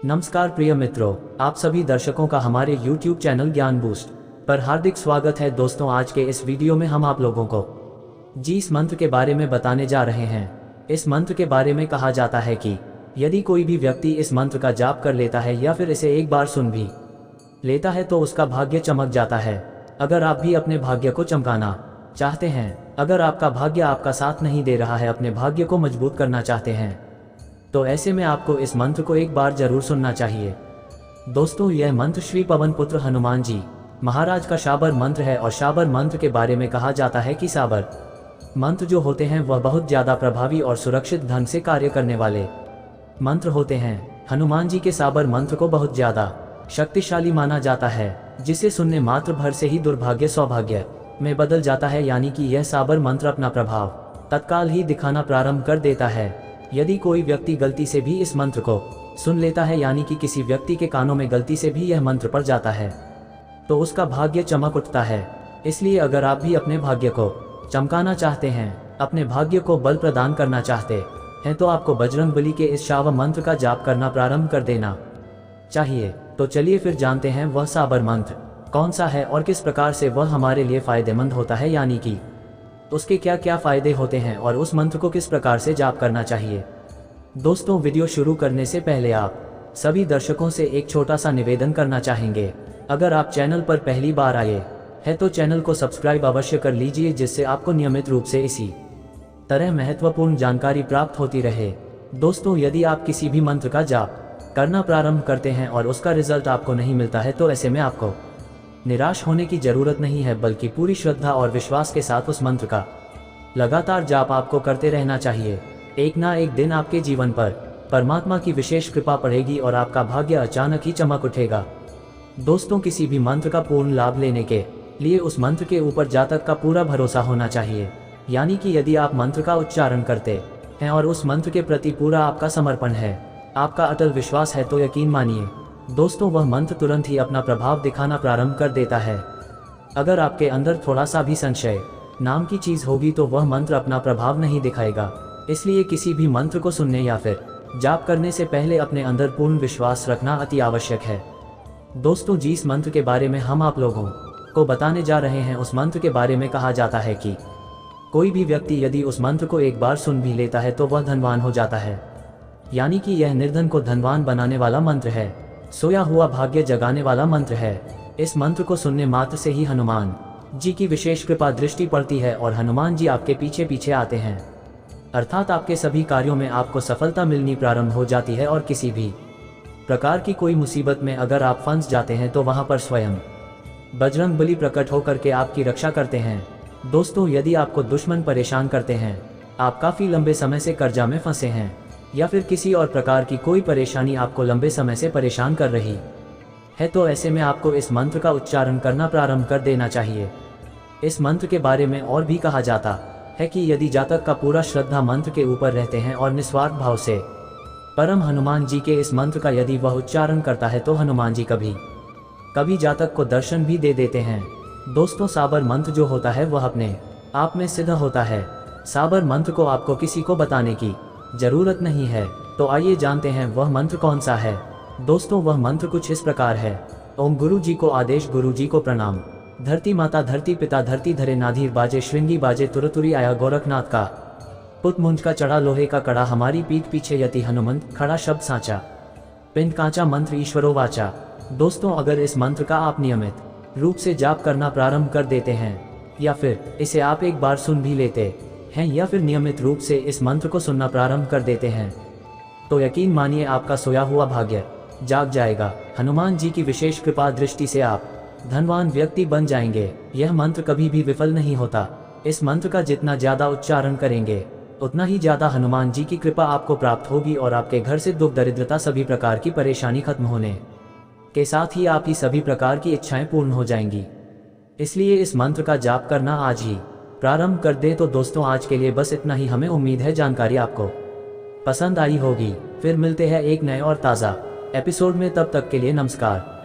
नमस्कार प्रिय मित्रों, आप सभी दर्शकों का हमारे YouTube चैनल ज्ञान बूस्ट पर हार्दिक स्वागत है। दोस्तों, आज के इस वीडियो में हम आप लोगों को इस मंत्र के बारे में बताने जा रहे हैं। इस मंत्र के बारे में कहा जाता है कि यदि कोई भी व्यक्ति इस मंत्र का जाप कर लेता है या फिर इसे एक बार सुन भी लेता है तो उसका भाग्य चमक जाता है। अगर आप भी अपने भाग्य को चमकाना चाहते हैं, अगर आपका भाग्य आपका साथ नहीं दे रहा है, अपने भाग्य को मजबूत करना चाहते हैं, तो ऐसे में आपको इस मंत्र को एक बार जरूर सुनना चाहिए। दोस्तों, यह मंत्र श्री पवन पुत्र हनुमान जी महाराज का शाबर मंत्र है और शाबर मंत्र के बारे में कहा जाता है कि शाबर मंत्र जो होते हैं वह बहुत ज़्यादा प्रभावी और सुरक्षित ढंग से कार्य करने वाले मंत्र होते हैं। हनुमान जी के शाबर मंत्र को बहुत ज़्यादा शक्तिशाली माना जाता है, जिसे सुनने मात्र भर से ही दुर्भाग्य सौभाग्य में बदल जाता है। यानी कि यह शाबर मंत्र अपना प्रभाव तत्काल ही दिखाना प्रारंभ कर देता है। यदि कोई व्यक्ति गलती से भी इस मंत्र को सुन लेता है, यानी कि किसी व्यक्ति के कानों में गलती से भी यह मंत्र पड़ जाता है, तो उसका भाग्य चमक उठता है। इसलिए अगर आप भी अपने भाग्य को चमकाना चाहते हैं, अपने भाग्य को बल प्रदान करना चाहते हैं, तो आपको बजरंगबली के इस शाबर मंत्र का जाप करना प्रारंभ कर देना चाहिए। तो चलिए फिर जानते हैं वह शाबर मंत्र कौन सा है और किस प्रकार से वह हमारे लिए फायदेमंद होता है, यानी कि उसके क्या क्या फायदे होते हैं और उस मंत्र को किस प्रकार से जाप करना चाहिए। दोस्तों, वीडियो शुरू करने से पहले आप सभी दर्शकों से एक छोटा सा निवेदन करना चाहेंगे। अगर आप चैनल पर पहली बार आए हैं तो चैनल को सब्सक्राइब अवश्य कर लीजिए, जिससे आपको नियमित रूप से इसी तरह महत्वपूर्ण जानकारी प्राप्त होती रहे। दोस्तों, यदि आप किसी भी मंत्र का जाप करना प्रारंभ करते हैं और उसका रिजल्ट आपको नहीं मिलता है, तो ऐसे में आपको निराश होने की जरूरत नहीं है, बल्कि पूरी श्रद्धा और विश्वास के साथ उस मंत्र का लगातार जाप आपको करते रहना चाहिए। एक ना एक दिन आपके जीवन पर परमात्मा की विशेष कृपा पड़ेगी और आपका भाग्य अचानक ही चमक उठेगा। दोस्तों, किसी भी मंत्र का पूर्ण लाभ लेने के लिए उस मंत्र के ऊपर जातक का पूरा भरोसा होना चाहिए। यानी कि यदि आप मंत्र का उच्चारण करते हैं और उस मंत्र के प्रति पूरा आपका समर्पण है, आपका अटल विश्वास है, तो यकीन मानिए दोस्तों, वह मंत्र तुरंत ही अपना प्रभाव दिखाना प्रारंभ कर देता है। अगर आपके अंदर थोड़ा सा भी संशय नाम की चीज होगी तो वह मंत्र अपना प्रभाव नहीं दिखाएगा। इसलिए किसी भी मंत्र को सुनने या फिर जाप करने से पहले अपने अंदर पूर्ण विश्वास रखना अति आवश्यक है। दोस्तों, जिस मंत्र के बारे में हम आप लोगों को बताने जा रहे हैं, उस मंत्र के बारे में कहा जाता है कि कोई भी व्यक्ति यदि उस मंत्र को एक बार सुन भी लेता है तो वह धनवान हो जाता है। यानी कि यह निर्धन को धनवान बनाने वाला मंत्र है, सोया हुआ भाग्य जगाने वाला मंत्र है। इस मंत्र को सुनने मात्र से ही हनुमान जी की विशेष कृपा दृष्टि पड़ती है और हनुमान जी आपके पीछे पीछे आते हैं, अर्थात आपके सभी कार्यों में आपको सफलता मिलनी प्रारंभ हो जाती है। और किसी भी प्रकार की कोई मुसीबत में अगर आप फंस जाते हैं तो वहां पर स्वयं बजरंगबली प्रकट होकर के आपकी रक्षा करते हैं। दोस्तों, यदि आपको दुश्मन परेशान करते हैं, आप काफी लंबे समय से कर्जा में फंसे हैं या फिर किसी और प्रकार की कोई परेशानी आपको लंबे समय से परेशान कर रही है, तो ऐसे में आपको इस मंत्र का उच्चारण करना प्रारंभ कर देना चाहिए। इस मंत्र के बारे में और भी कहा जाता है कि यदि जातक का पूरा श्रद्धा मंत्र के ऊपर रहते हैं और निस्वार्थ भाव से परम हनुमान जी के इस मंत्र का यदि वह उच्चारण करता है, तो हनुमान जी कभी कभी जातक को दर्शन भी दे देते हैं। दोस्तों, शाबर मंत्र जो होता है वह अपने आप में सिद्ध होता है। शाबर मंत्र को आपको किसी को बताने की जरूरत नहीं है। तो आइए जानते हैं वह मंत्र कौन सा है। दोस्तों, वह मंत्र कुछ इस प्रकार है। ओम गुरु जी को आदेश, गुरु जी को प्रणाम, धरती माता धरती पिता धरती धरे नाधीर बाजे, श्रृंगी बाजे तुरतुरी आया गोरखनाथ का पुत मुंज का चढ़ा लोहे का कड़ा, हमारी पीठ पीछे यति हनुमंत खड़ा, शब्द साचा पिंड कांचा, मंत्र ईश्वरो वाचा। दोस्तों, अगर इस मंत्र का आप नियमित रूप से जाप करना प्रारंभ कर देते हैं या फिर इसे आप एक बार सुन भी लेते हैं या फिर नियमित रूप से इस मंत्र को सुनना प्रारंभ कर देते हैं, तो यकीन मानिए आपका सोया हुआ भाग्य जाग जाएगा। हनुमान जी की विशेष कृपा दृष्टि से आप धनवान व्यक्ति बन जाएंगे। यह मंत्र कभी भी विफल नहीं होता। इस मंत्र का जितना ज्यादा उच्चारण करेंगे, उतना ही ज्यादा हनुमान जी की कृपा आपको प्राप्त होगी और आपके घर से दुख दरिद्रता सभी प्रकार की परेशानी खत्म होने के साथ ही आपकी सभी प्रकार की इच्छाएं पूर्ण हो जाएंगी। इसलिए इस मंत्र का जाप करना आज ही प्रारंभ कर दे। तो दोस्तों, आज के लिए बस इतना ही। हमें उम्मीद है जानकारी आपको पसंद आई होगी। फिर मिलते हैं एक नए और ताज़ा एपिसोड में, तब तक के लिए नमस्कार।